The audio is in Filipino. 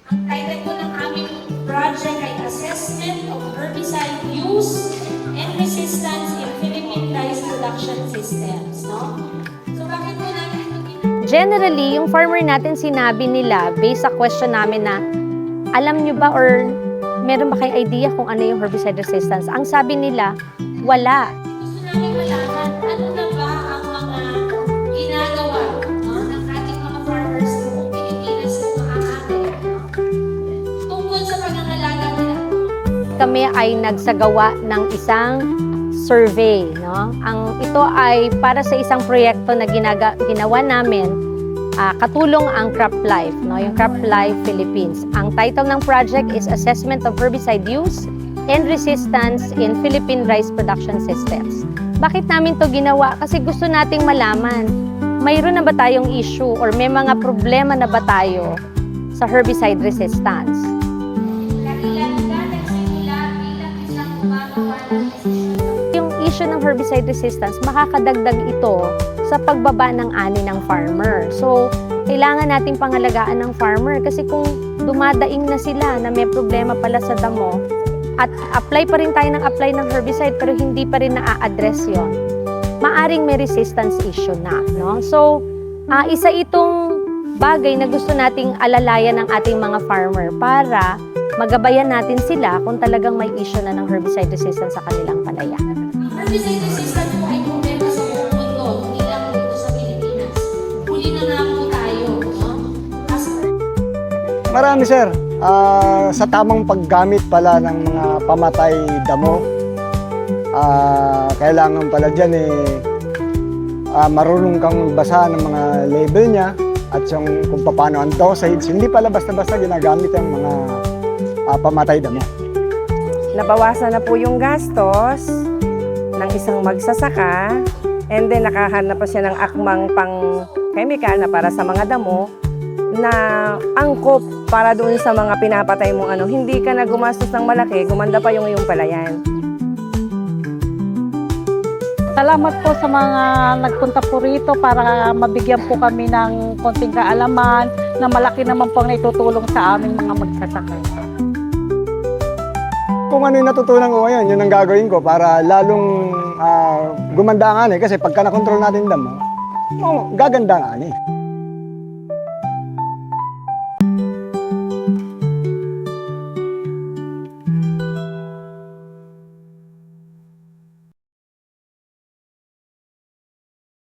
Ang title po ng aming project ay Assessment of Herbicide Use and Resistance in Philippine Rice Production Systems. No? So bakit po namin ito Generally, yung farmer natin sinabi nila, based sa question namin na, alam nyo ba or meron ba kayong idea kung ano yung herbicide resistance? Ang sabi nila, wala. Gusto namin malaman, ano na ba ang mga ginagawa ng ating mga farmers buong Pilipinas kung maaari tungkol sa pangangalaga nila. Kami ay nagsagawa ng isang survey. No? Ito ay para sa isang proyekto na ginawa namin, katulong ang CropLife, no? Yung CropLife Philippines. Ang title ng project is Assessment of Herbicide Use and Resistance in Philippine Rice Production Systems. Bakit namin to ginawa? Kasi gusto nating malaman, mayroon na ba tayong issue or may mga problema na ba tayo sa herbicide resistance? Yung issue ng herbicide resistance, makakadagdag ito sa pagbaba ng ani ng farmer. So, kailangan nating pangalagaan ng farmer kasi kung dumadaing na sila na may problema pala sa damo at apply pa rin tayo ng herbicide pero hindi pa rin na-address yon, maaring may resistance issue na. No? So, isa itong bagay na gusto nating alalayan ng ating mga farmer para magabayan natin sila kung talagang may issue na ng herbicide resistance sa kanilang palaya. Herbicide resistance po ay problema sa buong mundo, hindi lang dito sa Pilipinas. Huli na nga po tayo. No? Marami sir. Sa tamang paggamit pala ng mga pamatay damo, kailangan pala dyan marunong kang magbasa ng mga label niya at yung kung paano ang dosage. Hindi pala basta-basta ginagamit ang mga pamatay damo. Nabawasan na po yung gastos ng isang magsasaka and then nakahanap pa siya ng akmang pang-chemical na para sa mga damo na angkop para doon sa mga pinapatay mong hindi ka na gumastos ng malaki, gumanda pa yung iyong palayan. Salamat po sa mga nagpunta po rito para mabigyan po kami ng konting kaalaman na malaki naman po ang naitutulong sa aming mga magsasaka. Kung ano yung natutunan ko ngayon, yun ang gagawin ko para lalong gumanda ang ani. Kasi pagka nakontrol natin yung damo, gaganda ang ani.